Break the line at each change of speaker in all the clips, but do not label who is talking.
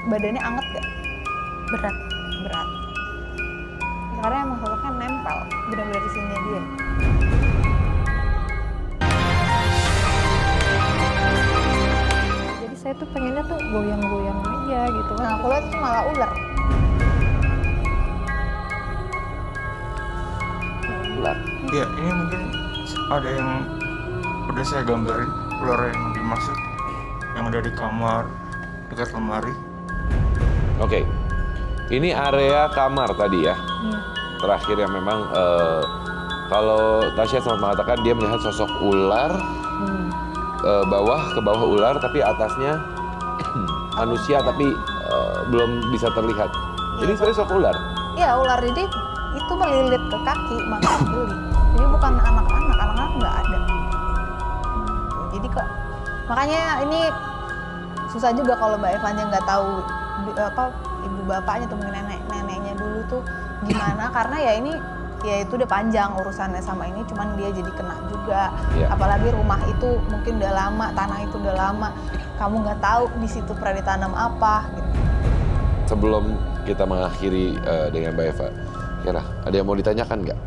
badannya anget gak?
Berat.
Berat. Ya, karena emang sosoknya nempel, benar-benar di sini dia.
Jadi saya tuh pengennya tuh goyang-goyang aja gitu kan.
Nah, aku lihat itu malah ular.
Ular.
Ya, ini mungkin ada yang udah saya gambarin ular yang dimaksud, yang ada di kamar dekat lemari.
Oke. Ini area kamar tadi ya.
Iya.
Terakhir yang memang kalau Tasya sempat mengatakan dia melihat sosok ular ke bawah ular tapi atasnya manusia tapi belum bisa terlihat. Jadi sebenarnya sosok ular.
Iya, ular jadi itu melilit ke kaki, makanya geli. Jadi bukan anak-anak nggak ada. Jadi makanya ini susah juga kalau Mbak Evanya nggak tahu ibu bapaknya atau mungkin neneknya dulu tuh gimana, karena ya ini ya itu udah panjang urusannya sama ini, cuman dia jadi kena juga.
Iya.
Apalagi rumah itu mungkin udah lama, tanah itu udah lama, kamu nggak tahu di situ pernah ditanam apa gitu.
Sebelum kita mengakhiri dengan Mbak Eva, kira ada yang mau ditanyakan nggak?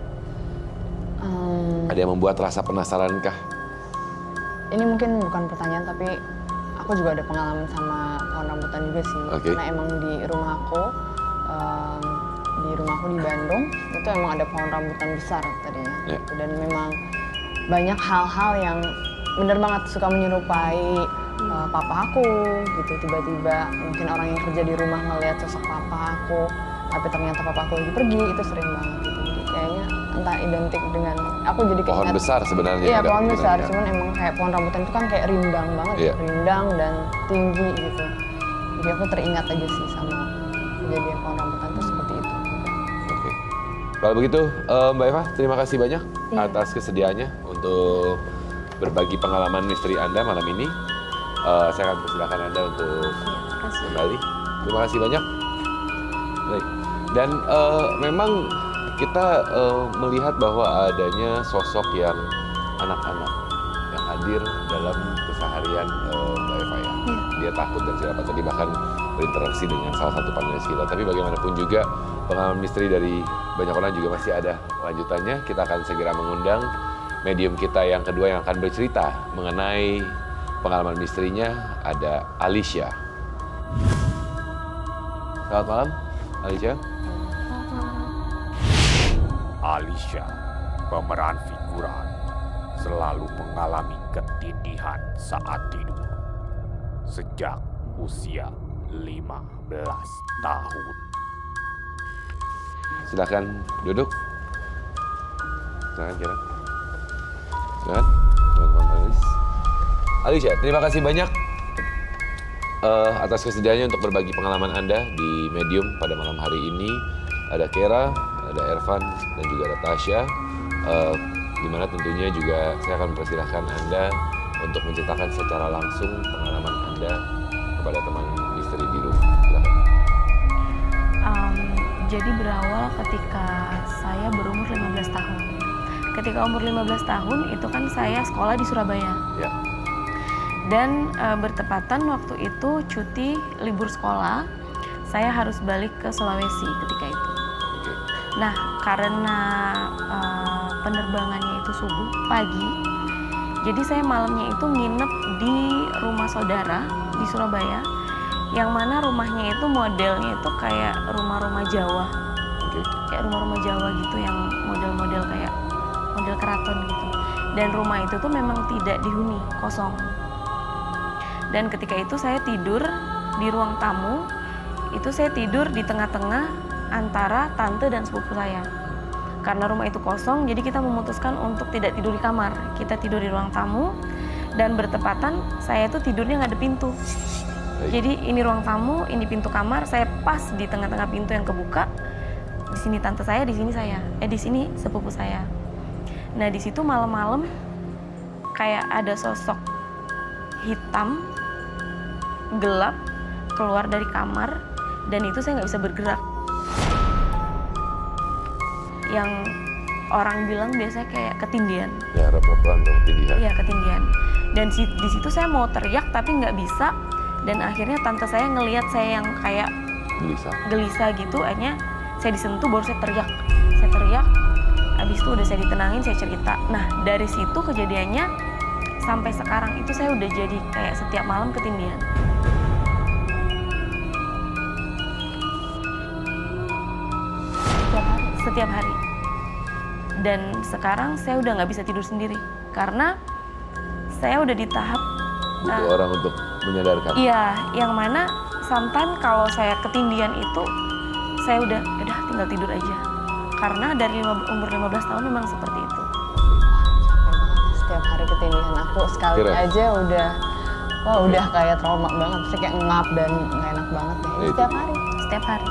Ada yang membuat rasa penasaran kah?
Ini mungkin bukan pertanyaan, tapi aku juga ada pengalaman sama pohon rambutan juga sih.
Oke.
Karena emang di rumahku di Bandung, itu emang ada pohon rambutan besar tadinya.
Ya.
Dan memang banyak hal-hal yang bener banget suka menyerupai papa aku gitu. Tiba-tiba mungkin orang yang kerja di rumah ngelihat sosok papa aku, tapi ternyata papa aku lagi pergi, itu sering banget gitu. Jadi kayaknya entah identik dengan aku jadi
Pohon
keinget.
besar sebenarnya.
Iya,
ada
pohon besar,
kemungkinan,
cuman emang kayak pohon rambutan itu kan kayak rindang banget,
Iya.
rindang dan tinggi gitu. Jadi aku teringat aja sih sama kejadian pohon rambutan itu seperti itu.
Oke. Kalau begitu, Mbak Eva, terima kasih banyak atas kesediaannya untuk berbagi pengalaman misteri Anda malam ini. Saya akan persilakan Anda untuk kembali. Terima kasih banyak. Baik. Dan memang kita melihat bahwa adanya sosok yang anak-anak yang hadir dalam keseharian Mbak Eva ya. Dia takut dan siapa tadi bahkan berinteraksi dengan salah satu panelis kita. Tapi bagaimanapun juga pengalaman misteri dari banyak orang juga masih ada lanjutannya. Kita akan segera mengundang medium kita yang kedua yang akan bercerita mengenai pengalaman misterinya, ada Alicia. Selamat malam, Alicia.
Alicia, pemeran figuran, selalu mengalami ketindihan saat tidur sejak usia 15 tahun.
Silakan duduk. Silakan Kira. Silakan, teman-teman panelis. Alicia, terima kasih banyak atas kesediaannya untuk berbagi pengalaman Anda di Medium pada malam hari ini. Ada Kera, ada Ervan, dan juga ada Tasya. Di mana tentunya juga saya akan mempersilahkan Anda untuk menceritakan secara langsung pengalaman Anda kepada teman misteri di rumah. Silakan.
Jadi berawal ketika saya berumur 15 tahun. Ketika umur 15 tahun itu kan saya sekolah di Surabaya.
Ya.
Dan bertepatan waktu itu cuti libur sekolah, saya harus balik ke Sulawesi ketika itu.
Oke.
Nah, karena penerbangannya itu subuh pagi, jadi saya malamnya itu nginep di rumah saudara di Surabaya, yang mana rumahnya itu modelnya itu kayak rumah-rumah Jawa.
Oke.
Kayak rumah-rumah Jawa gitu yang model-model kayak model keraton gitu. Dan rumah itu tuh memang tidak dihuni, kosong. Dan ketika itu saya tidur di ruang tamu, itu saya tidur di tengah-tengah antara tante dan sepupu saya. Karena rumah itu kosong, jadi kita memutuskan untuk tidak tidur di kamar. Kita tidur di ruang tamu, dan bertepatan saya itu tidurnya nggak ada pintu. Jadi ini ruang tamu, ini pintu kamar, saya pas di tengah-tengah pintu yang kebuka. Di sini tante saya, di sini saya. Di sini sepupu saya. Nah, di situ malam-malam kayak ada sosok hitam gelap keluar dari kamar, dan itu saya nggak bisa bergerak. Yang orang bilang biasanya kayak ketindihan.
Ya, rep-repan atau ketindihan.
Iya, ketindihan. Dan di situ saya mau teriak tapi nggak bisa, Dan akhirnya tante saya ngelihat saya yang kayak gelisah gitu, akhirnya saya disentuh, baru saya teriak. Habis itu udah saya ditenangin, saya cerita. Nah dari situ kejadiannya sampai sekarang itu saya udah jadi kayak setiap malam ketindihan. Setiap hari. Dan sekarang saya udah nggak bisa tidur sendiri karena saya udah di tahap
butuh orang untuk menyadarkan.
iya, yang mana sometimes kalau saya ketindihan itu saya udah tinggal tidur aja. Karena dari umur 15 tahun memang seperti itu.
Capek banget ya, setiap hari ketindihan aku sekali
Kira.
aja udah kayak trauma banget, pasti kayak ngap dan nggak enak banget deh.
Ya, itu.
Setiap hari.
Setiap hari.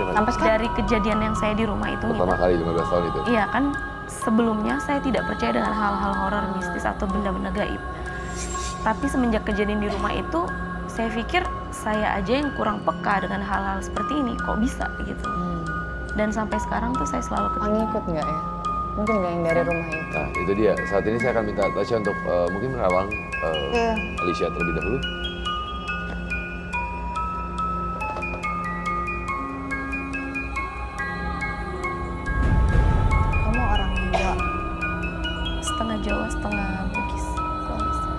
Sampai sekarang.
Dari kejadian yang saya di rumah itu
Pertama
gitu.
kali 15 tahun itu.
Iya kan, sebelumnya saya tidak percaya dengan hal-hal horor mistis atau benda-benda gaib. Tapi semenjak kejadian di rumah itu, saya pikir saya aja yang kurang peka dengan hal-hal seperti ini. Kok bisa gitu. Dan sampai sekarang tuh saya selalu ketindihan.
Ngikut nggak ya? Mungkin nggak yang dari rumah itu.
Nah itu dia, saat ini saya akan minta Tasya untuk mungkin merawang
Iya.
Alicia terlebih dahulu.
Kamu orang Jawa.
Setengah Jawa, setengah Bugis. Sulawesi.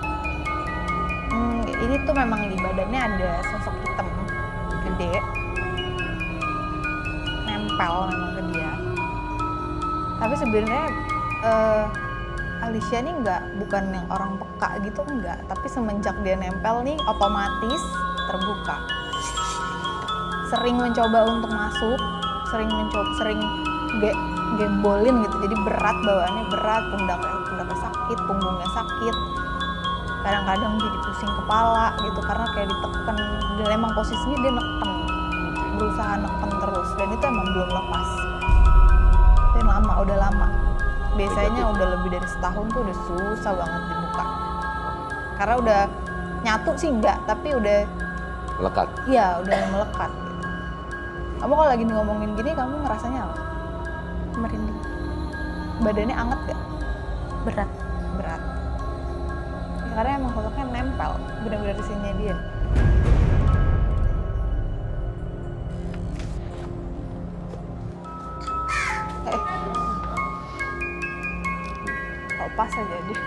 Ini tuh memang di badannya ada sosok hitam gede, nempel memang ke dia. Tapi sebenarnya Alicia nih bukan yang orang peka gitu, enggak. Tapi semenjak dia nempel nih otomatis terbuka. Sering mencoba untuk masuk, sering gembolin gitu. Jadi berat bawaannya, berat, pundaknya sakit, punggungnya sakit. Kadang-kadang jadi pusing kepala gitu karena kayak diteken. Dan emang posisinya dia neken, berusaha neken terus. Dan itu emang belum lepas. Dan udah lama. Biasanya udah lebih dari setahun tuh udah susah banget dibuka. Karena udah nyatu sih enggak, tapi udah
Melekat.
iya udah melekat gitu. Kamu kalau lagi ngomongin gini, kamu ngerasanya apa?
Merinding.
Badannya anget gak?
Berat.
Berat. Ya, karena emang sosoknya nempel, benar-benar di sini dia. Lepas aja dia.